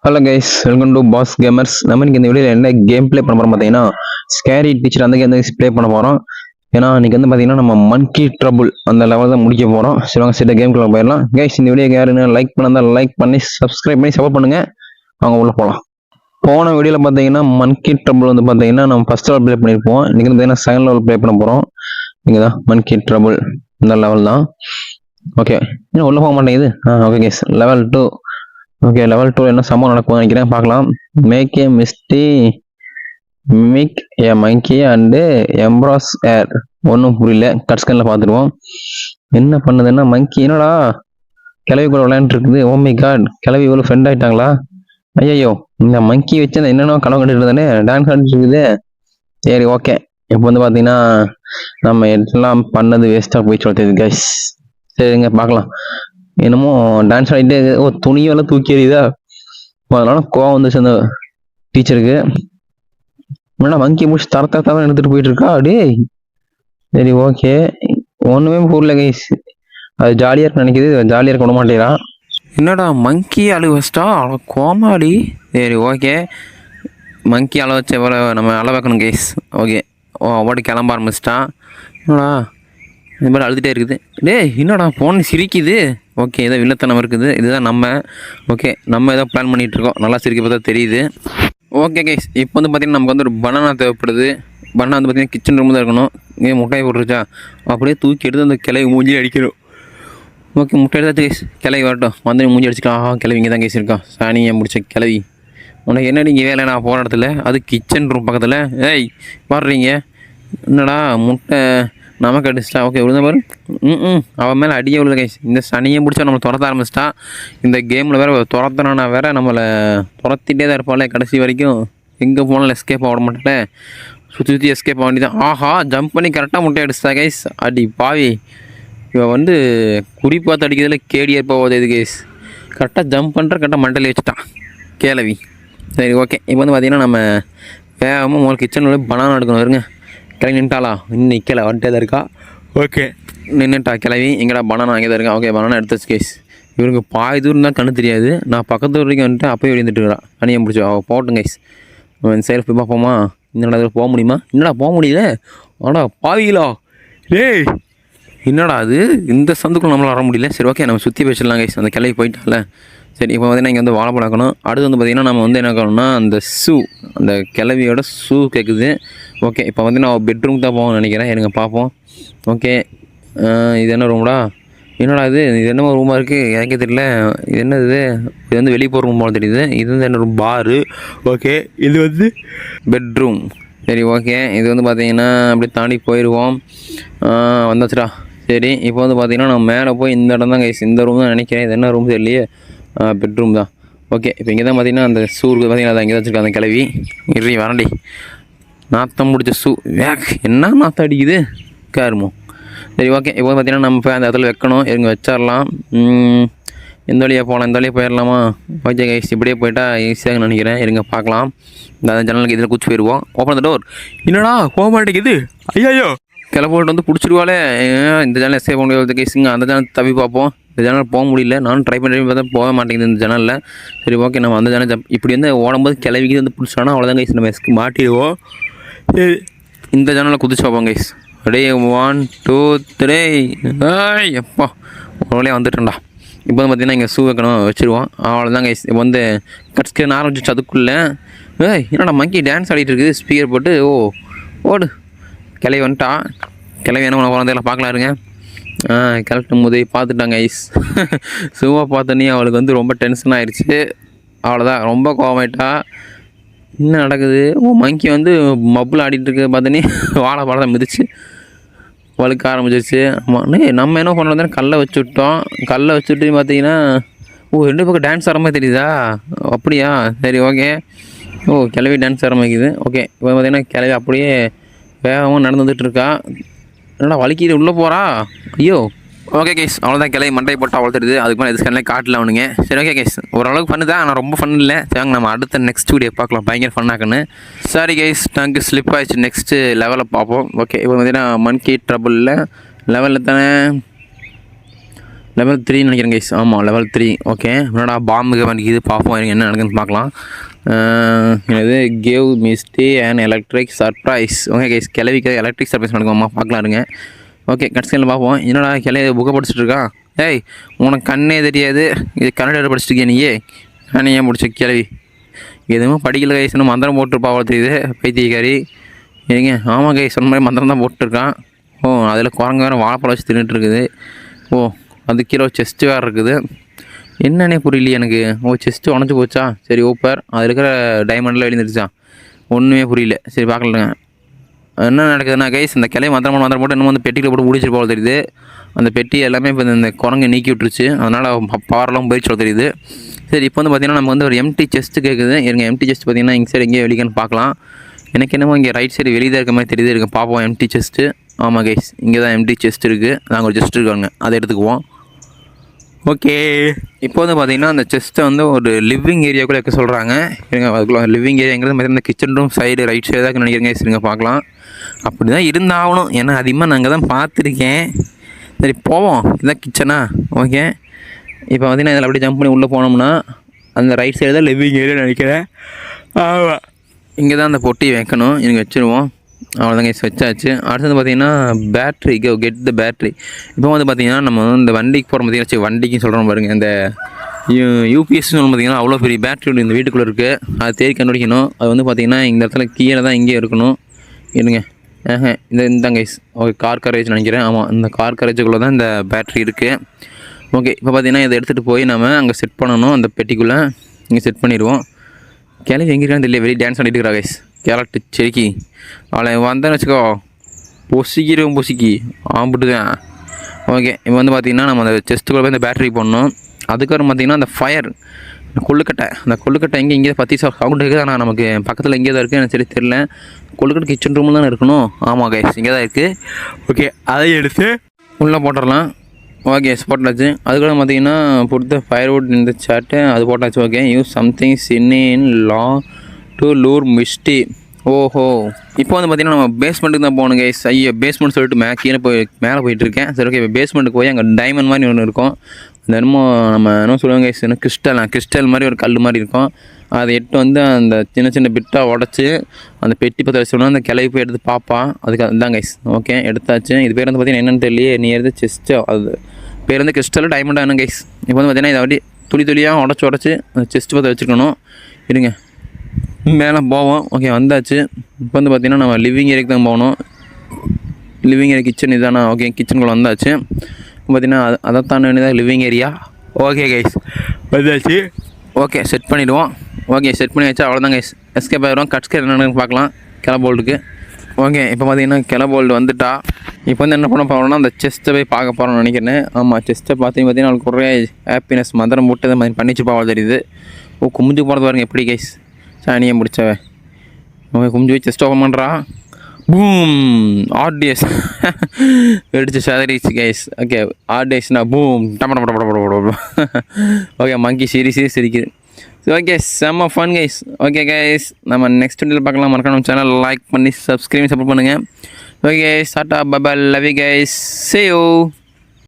Hello guys, welcome to boss gamers. நம்ம இன்னைக்கு இந்த வீடியோவில் என்ன கேம் ப்ளே பண்ண போகிறோம் பார்த்தீங்கன்னா, ஸ்கேரி டீச்சர் அந்த கேம் ப்ளே பண்ண போகிறோம். ஏன்னா இன்னைக்கு வந்து பார்த்தீங்கன்னா நம்ம மன்கி ட்ரபுள் அந்த லெவல் தான் முடிக்க போகிறோம். சரி வாங்க சில கேம்குள்ள போயிடலாம். கைஸ் இந்த வீடியோ யாருன்னு லைக் பண்ணால் லைக் பண்ணி சப்ஸ்கிரைப் பண்ணி சப்போர்ட் பண்ணுங்க. அவங்க உள்ள போகலாம். போன வீடியோவில் பார்த்தீங்கன்னா மன்கி ட்ரபுள் வந்து பார்த்தீங்கன்னா நம்ம ஃபர்ஸ்ட் லெவல் ப்ளே பண்ணியிருப்போம். இன்னைக்கு வந்து பார்த்தீங்கன்னா செகண்ட் லெவல் ப்ளே பண்ண போகிறோம். இங்கே தான் மன்கி ட்ரபுள் இந்த லெவல் தான். ஓகே, இன்னும் உள்ள போக மாட்டேங்குது. Okay guys, level 2. Okay, level 2 என்ன சம்பவம் நடக்கும் நினைக்கிறேன், பார்க்கலாம். Make a misty mix a monkey and embrace air. ஒன்றும் புரியல, கட் ஸ்கேனில் பார்த்துருவோம். என்ன பண்ணுதுன்னா மங்கி என்னடா கிளவி கூட விளையாண்டுருக்குது. ஓ மை காட், கிளவி இவ்வளோ ஃப்ரெண்ட் ஆகிட்டாங்களா? ஐயோ, இந்த மங்கி வச்சு என்னென்ன கனவு கண்டுட்டு தானே டான்ஸ் ஆடிச்சுருக்குது. சரி ஓகே, இப்போ வந்து பார்த்தீங்கன்னா நம்ம எல்லாம் பண்ணது வேஸ்ட்டாக போய் சொல்லுது கைஸ். சரிங்க பார்க்கலாம். என்னமோ டான்ஸ் ஆடிட்டு துணியெல்லாம் தூக்கி எறியுதா, அதனால கோவம் வந்துச்சு அந்த டீச்சருக்கு. முன்னாடி வங்கி முடிச்சு தர எடுத்துட்டு போயிட்டு இருக்கா அப்படியே. சரி ஓகே, ஒண்ணுமே புரியல கைஸ். அது ஜாலியா இருக்கு நினைக்குது, ஜாலியா இருக்க விட மாட்டேறா. என்னடா மங்கி அழு வச்சிட்டா கோமாடி. சரி ஓகே, மங்கி அழ வச்ச நம்ம அழ வைக்கணும் கைஸ். ஓகே, ஓட்டு கிளம்ப ஆரம்பிச்சிட்டான். என்னடா இது மாதிரி அழுதுகிட்டே இருக்குது. என்னடா ஃபோன் சிரிக்குது. ஓகே, ஏதோ வில்லத்தனம் இருக்குது. இதுதான் நம்ம. ஓகே, நம்ம ஏதோ பிளான் பண்ணிகிட்ருக்கோம். நல்லா சிரிக்க பார்த்தா தெரியுது. ஓகே கைஸ், இப்போ வந்து பார்த்திங்கன்னா நமக்கு வந்து ஒரு பனானா தேவைப்படுது. பனானா வந்து பார்த்திங்கன்னா கிச்சன் ரூம் தான் இருக்கணும். இங்கே முட்டையை போட்டுருச்சா அப்படியே தூக்கி எடுத்து அந்த கிளவி மூஞ்சி அடிக்கணும். ஓகே, முட்டை எடுத்தாச்சு கைஸ். கிளவி வரட்டும், வந்து மூஞ்சி அடிச்சுக்கலாம். கிளவி இங்கே தான் கைஸ் இருக்கான். சாணியை முடிச்ச கிளவி. உனக்கு என்னடி இங்கே வேலை? நான் போகிற இடத்துல அது கிச்சன் ரூம் பக்கத்தில். பாடுறீங்க என்னடா முட்டை நமக்கு அடிச்சிட்டா. ஓகே விழுந்த பாரு. அவன் மேலே அடியே விழுத கைஸ். இந்த சனியை பிடிச்சா நம்மளை துரத்த ஆரம்பிச்சிட்டா. இந்த கேமில் வேறு துரத்தினா வேறு நம்மளை துரத்திட்டே தான் இருப்பாள் கடைசி வரைக்கும். எங்கே போனாலும் எஸ்கேப் ஆக மாட்டேன். சுற்றி எஸ்கேப் ஆக வேண்டியதான். ஆஹா, ஜம்ப் பண்ணி கரெக்டாக முட்டை அடிச்சிட்டா கைஸ். அடி பாவி, இவன் வந்து குறி பார்த்து அடிக்கிறதுல கேடியாக போகுது இது கைஸ். கரெக்டாக ஜம்ப் பண்ணுற கரெக்டாக மண்டலே வச்சுட்டான் கேளவி. சரி ஓகே, இப்போ வந்து பார்த்திங்கன்னா நம்ம வேகமாக முதல் கிச்சனில் பனானா எடுக்கணும். இருங்க, கிளவி நின்ட்டாளா? இன்னும் நிற்கலை, வந்துட்டே தான் இருக்கா. ஓகே, நின்றுட்டா கிளவி. எங்கடா பனானா அங்கே தான் இருக்கா. ஓகே, பனானா எடுத்துச்சு கேஸ். இவருக்கு பாதி தூரம் தான் கண்ணு தெரியாது. நான் பக்கத்து வரைக்கும் வந்துட்டு அப்போயே எழுந்துட்டு இருக்கிறான். அணியை முடிச்சு போட்டும் கைஸ். சேல்ஃப் போய் பார்ப்போமா? என்னடா இதில் போக முடியுமா? என்னடா போக முடியல? ஆடா பாவிகளா, என்னடா அது இந்த சந்துக்குள்ள நம்மளால் வர முடியல. சரி ஓகே, நம்ம சுற்றி வச்சிடலாம் கைஸ். அந்த கிளவி போயிட்டால. சரி, இப்போ பார்த்தீங்கன்னா இங்கே வந்து வாழைப்பழம் ஆக்கணும். அடுத்து வந்து பார்த்திங்கன்னா நம்ம வந்து என்ன ஆக்கணும்னா அந்த அந்த கிளவியோட ஷூ கேட்குது. ஓகே, இப்போ வந்து நான் பெட்ரூம் தான் போவோம்னு நினைக்கிறேன். எனக்கு பார்ப்போம். ஓகே, இது என்ன ரூம்டா? என்னடா இது என்னமோ ரூமாக இருக்குது, எனக்கே தெரியல. இது என்ன இது வந்து வெளியே போகிற ரூம் போல தெரியுது. இது வந்து என்ன ரூம்? பாரு. ஓகே, இது வந்து பெட்ரூம். சரி ஓகே, இது வந்து பார்த்திங்கன்னா அப்படி தாண்டி போயிடுவோம். வந்தாச்சுடா. சரி, இப்போ வந்து பார்த்திங்கன்னா நம்ம மேலே போய் இந்த இடம் தான் கைஸ். இந்த ரூம் தான் நினைக்கிறேன். இது என்ன ரூம் தெரியலையே. பெட்ரூம் தான். ஓகே, இப்போ இங்கே தான் பார்த்திங்கன்னா அந்த ஷூருக்கு பார்த்திங்கன்னா அதை இங்கே தான் வச்சுருக்கேன். அந்த கிளவி இறி வரண்டி. நாற்றம் முடிச்ச ஷூ என்ன நாற்றம் அடிக்குது காருமோ. சரி ஓகே, இப்போ பார்த்திங்கன்னா நம்ம போய் அந்த இடத்துல வைக்கணும். இருங்க வச்சிடலாம். எந்த வழியாக போகலாம்? இந்த வழியாக போயிடலாமா? ஓகே கைஸ், இப்படியே போயிட்டா ஈஸியாக நினைக்கிறேன். இருங்க பார்க்கலாம். அந்த ஜன்னலுக்கு இதில் குச்சி போயிடுவோம். Open the door. என்னடா போக மாட்டேங்குது. ஐயோ, கிளப்போட்டு வந்து பிடிச்சிருவாளே. இந்த ஜன்னல் எஸ்கேப் பண்ண முடியாது கைஸுங்க. அந்த ஜன்னல் தவி பார்ப்போம். இந்த ஜன்னல் போக முடியல. நானும் ட்ரை பண்ணி பார்த்தா போக மாட்டேங்குது இந்த ஜன்னலில். சரி ஓகே, நம்ம அந்த ஜன்னல் இப்படி வந்து ஓடும்போது கிளவிக்கு வந்து பிடிச்சானா அவ்வளோதான் கைஸ், நம்ம மாட்டிடுவோம். சரி, இந்த ஜன்னலை குதிச்சு பார்ப்போம் கைஸ். அப்படியே 1 2 3. எப்பா ஒரு வழியாக வந்துட்டேன்டா. இப்போ வந்து பார்த்திங்கன்னா இங்கே ஷூ வைக்கணும், வச்சுருவோம். அவ்வளோதான் கைஸ். இப்போ வந்து கட் ஸ்கேன் ஆரம்பிச்சிச்சு. அதுக்குள்ளே என்னடா மங்கி டான்ஸ் ஆடிட்டு இருக்குது ஸ்பீக்கர் போட்டு. ஓடு கிளவி வந்துட்டா. கிளவி என்ன பண்ண குழந்தையெல்லாம் பார்க்கலாம் இருங்க. கிளட்டும் போதே பார்த்துட்டாங்க ஐஸ். ஷூவை பார்த்தோன்னே அவளுக்கு வந்து ரொம்ப டென்ஷன் ஆயிடுச்சு. அவ்வளோதான், ரொம்ப கோவமாயிட்டா. என்ன நடக்குது? மங்கி வந்து மப்பில் ஆடிட்டு இருக்கு பார்த்தோன்னே வாழை பழத்தை மிதிச்சு வழுக்க ஆரம்பிச்சிருச்சு. ஆமாம், நம்ம என்ன பண்ணுறோம், கல்லை வச்சு விட்டோம். கல்லை வச்சுட்டு பார்த்தீங்கன்னா ரெண்டு பக்கம் டான்ஸ் ஆகிற மாதிரி தெரியுதா? அப்படியா? சரி ஓகே. கிளவி டான்ஸ் ஆரம்பிக்குது. ஓகே, இப்போ பார்த்தீங்கன்னா கிளவி அப்படியே வேகமாக நடந்து வந்துட்டுருக்கா. என்னடா வலிக்கிது, உள்ளே போகிறா. ஐயோ. ஓகே கேஸ், அவ்வளோதான் கிளவி மண்டையை போட்டு அவ்வளோத்துடுது. அதுக்கு மேலே எதுக்கானே காட்டில் அவனுங்க. சரி ஓகே கேஸ், ஓரளவுக்கு ஃபன்னு தான், ஆனால் ரொம்ப ஃபன் இல்லை. சரி, நம்ம அடுத்த நெக்ஸ்ட் வீடியோ பார்க்கலாம், பயங்கர ஃபன்னாக்குன்னு. சரி கேஸ், நாங்கள் ஸ்லிப் ஆகிடுச்சு. நெக்ஸ்ட்டு லெவலில் பார்ப்போம். ஓகே, இப்போ பார்த்தீங்கன்னா மன்கி ட்ரபுளில் லெவலில் தானே லெவல் 3 நினைக்கிறேன் கைஸ். ஆமாம் லெவல் 3. ஓகே என்னடா பாம்புக்கு வண்டிக்குது பார்ப்போம் இருங்க என்ன நடக்குதுன்னு பார்க்கலாம். இது cave misty and electric surprise. Okay guys கிளவிக்கு எலக்ட்ரிக் சர்ப்ரைஸ் நடக்குமா பார்க்கலாம் இருங்க. ஓகே கட்சியில் பார்ப்போம். என்னடா கிளவி புக்கை படிச்சுட்டு இருக்கான். ஏய் உனக்கு கண்ணே தெரியாது, இது கன்னட படிச்சுட்டு இருக்கியா நீயே? நான் ஏன் முடிச்ச கிளவி எதுவும் படிக்கல கைஸ், இன்னும் மந்திரம் போட்டுருப்பா அவ்வளோ தெரியுது பைத்தியக்காரி. ஏங்க ஆமாம் கைஸ் சொன்ன மாதிரி மந்திரம் தான் போட்டுருக்கான். ஓ அதில் குரங்கு வேறு வாழைப்பழம் வச்சு தின்னுட்டு இருக்குது. ஓ அது கீழே செஸ்ட்டு வேறு இருக்குது. என்னன்னே புரியலையே எனக்கு. ஓ செஸ்ட்டு உடஞ்சி போச்சா? சரி ஓப்பர் அதில் இருக்கிற டைமண்டில் எழுந்துருச்சா? ஒன்றுமே புரியல. சரி பார்க்கலங்க என்ன நடக்குதுன்னா கைஸ் இந்த கிளை மந்திரம் போட்டு இன்னும் வந்து பெட்டியில் போட்டு முடிச்சிட்டு போக தெரியுது. அந்த பெட்டி எல்லாமே இப்போ இந்த குரங்கு நீக்கி விட்டுருச்சு, அதனால் பவரெல்லாம் போயிடுச்சு போல தெரியுது. சரி இப்போ வந்து பார்த்திங்கன்னா நம்ம வந்து ஒரு எம்டி செஸ்ட்டு கேட்குது. இருங்க எம்டி செஸ்ட் பார்த்திங்கன்னா இங்கே சைடு எங்கேயோ வெளிக்கான்னு பார்க்கலாம். எனக்கு என்னமோ இங்கே ரைட் சைடு வெளியே தான் இருக்க மாதிரி தெரியுது. இருக்கு பார்ப்போம் எம்டி செஸ்ட்டு. ஆமாம் கைஸ் இங்கே தான் எம்டி செஸ்ட் இருக்குது. நாங்கள் ஒரு செஸ்ட் இருக்காங்க அதை எடுத்துக்குவோம். ஓகே இப்போ வந்து பார்த்திங்கன்னா அந்த செஸ்ட்டை வந்து ஒரு லிவிங் ஏரியாக்குள்ளே இருக்க சொல்கிறாங்க. இருங்க அதுக்குள்ள லிவிங் ஏரியாங்கிறது பார்த்திங்கன்னா இந்த kitchen room side right side தான் நினைக்கிறேங்க. சரிங்க பார்க்கலாம். அப்படி தான் இருந்தாகணும் ஏன்னா அதிகமாக நான் அங்கே தான் பார்த்துருக்கேன். சரி போவோம். இதுதான் கிச்சனா? ஓகே இப்போ பார்த்திங்கன்னா இதில் அப்படியே ஜம்ப் பண்ணி உள்ளே போனோம்னா அந்த ரைட் சைடு தான் லிவிங் ஏரியா நினைக்கிறேன். ஆமாம் இங்கே தான் அந்த பொட்டி வைக்கணும். எனக்கு வச்சுருவோம். அவ்வளோதாங்க வச்சாச்சு. அடுத்தது பார்த்திங்கன்னா பேட்ரி கெட் த பேட்ரி. இப்போ வந்து பார்த்திங்கன்னா நம்ம வந்து இந்த வண்டிக்கு போகிற பார்த்திங்கன்னா வண்டிக்கு சொல்கிறோம் பாருங்கள். இந்த யூபிஎஸ்ன்னு சொல்லி பார்த்திங்கன்னா அவ்வளோ பெரிய பேட்ரி இந்த வீட்டுக்குள்ளே இருக்குது. அதை தேடி கண்டுபிடிக்கணும். அது வந்து பார்த்திங்கன்னா இந்த இடத்துல கீழே தான் இங்கே இருக்கணும். இருங்க இந்த கைஸ் ஓகே கார் கரேஜ் நினைக்கிறேன். ஆமாம் இந்த கார் கரேஜுக்குள்ளே தான் இந்த பேட்ரி இருக்குது. ஓகே இப்போ பார்த்திங்கன்னா இதை எடுத்துகிட்டு போய் நம்ம அங்கே செட் பண்ணணும். அந்த பெட்டிக்குள்ளே இங்கே செட் பண்ணிடுவோம். கிளம்பி எங்கே இருக்கான்னு தெரியல, வெளியே டான்ஸ் ஆடிட்டு இருக்கிறா கைஸ். கேரட்டு செருக்கி அவளை வந்தேன்னு வச்சுக்கோ பொசிக்கிறோம் பொசிக்கி ஆம்பிட்டு தான். ஓகே இப்போ வந்து பார்த்திங்கன்னா நம்ம அந்த செஸ்ட்டுக்குள்ளே போய் இந்த பேட்டரி போடணும். அதுக்கப்புறம் பார்த்திங்கன்னா அந்த ஃபயர் கொள்ளுக்கட்டை, அந்த கொள்ளுக்கட்டை இங்கே பற்றி சவுண்ட் இருக்குது. ஆனால் நமக்கு பக்கத்தில் இங்கே தான் இருக்குது, எனக்கு சரி தெரில. கொள்ளுக்கட்டை கிச்சன் ரூமில் தானே இருக்கணும். ஆமாம் கைஸ் இங்கே தான் இருக்குது. ஓகே அதை எடுத்து உள்ளே போட்டுடலாம். ஓகே போட்டாச்சு. அதுக்கப்புறம் பார்த்திங்கன்னா பொறுத்த ஃபயர்வுட் இந்த சாட்டு அது போட்டாச்சு. Okay use something in law to lure misty. ஓஹோ இப்போ வந்து பார்த்திங்கன்னா நம்ம பேஸ்மெண்ட்டுக்கு தான் போகணும் கைஸ். ஐயோ பேஸ்மெண்ட் சொல்லிட்டு கீழே மேலே போயிட்டுருக்கேன். சரி ஓகே இப்போ பேஸ்மெண்ட்டுக்கு போய் அங்கே டைமண்ட் மாதிரி ஒன்று இருக்கும். அந்த என்னமோ நம்ம என்ன சொல்லுவாங்க கைஸ், என்ன கிறிஸ்டல் மாதிரி ஒரு கல் மாதிரி இருக்கும். அதை எட்டு வந்து அந்த சின்ன சின்ன பிட்டாக உடச்சி அந்த பெட்டி பற்றி வச்சோன்னா அந்த கிளவி போய் எடுத்து பார்ப்பான். அதுக்கு அதுதான் கைஸ். ஓகே எடுத்தாச்சு. இது பேர் வந்து பார்த்திங்கன்னா என்னென்னு தெரியலையே. நீ எடுத்து செஸ்ட்டு அது பேர் வந்து கிறிஸ்டல் டைமண்டாக என்ன கைஸ். இப்போ வந்து பார்த்திங்கன்னா இதை அப்படி துளியாக உடச்சி அந்த செஸ்ட் பார்த்து வச்சுக்கணும். இருங்க மேலே போவோம். ஓகே வந்தாச்சு. இப்போ வந்து பார்த்திங்கன்னா நம்ம லிவிங் ஏரியாக்கு தான் போகணும். லிவிங் ஏரியா கிச்சன் இதுதானா? ஓகே கிச்சனுக்குள்ளே வந்தாச்சு. பார்த்திங்கன்னா அதைத்தான் வேண்டியதான் லிவிங் ஏரியா. ஓகே கைஸ் வந்தாச்சு. ஓகே செட் பண்ணிவிடுவோம். ஓகே செட் பண்ணி வச்சா அவ்வளோதான் கைஸ். எஸ்கேப் ஆகிடும். கட்ஸ்கேர் என்னென்னு பார்க்கலாம் கிளபோல்டுக்கு. ஓகே இப்போ பார்த்திங்கன்னா கிளபோல்டு வந்துட்டா. இப்போ வந்து என்ன பண்ண போகிறோம்னா அந்த செஸ்ட்டை போய் பார்க்க போகிறோம்னு நினைக்கிறேன். ஆமாம் செஸ்ட்டை பார்த்திங்கன்னா அவளுக்கு ஒரே ஹாப்பினஸ் மந்திரம் போட்டு இதை மாதிரி பண்ணிச்சு பாவம் தெரியுது. ஓ குமிஞ்சு போகிறது பாருங்க எப்படி கைஸ் சாணியை முடிச்சவ. ஓகே குமிஞ்சு போய் செஸ்ட் ஓப்பன் பண்ணுறா. பூம் ஆர்டிஎஸ் வெடிச்சு சேதரிச்சு கைஸ். ஓகே ஆர்டிஎஸ்னா பூம் டப்பட. ஓகே மங்கி சீரியஸே சிரிக்குது. ஓகே செம்ம ஃபன் கைஸ். ஓகே கைஸ் நம்ம நெக்ஸ்ட் வீடியோவில் பார்க்கலாம். மறக்காம சேனல் லைக் பண்ணி சப்ஸ்கிரைப் சப்போர்ட் பண்ணுங்கள். Okay tata bye bye love you guys. see you.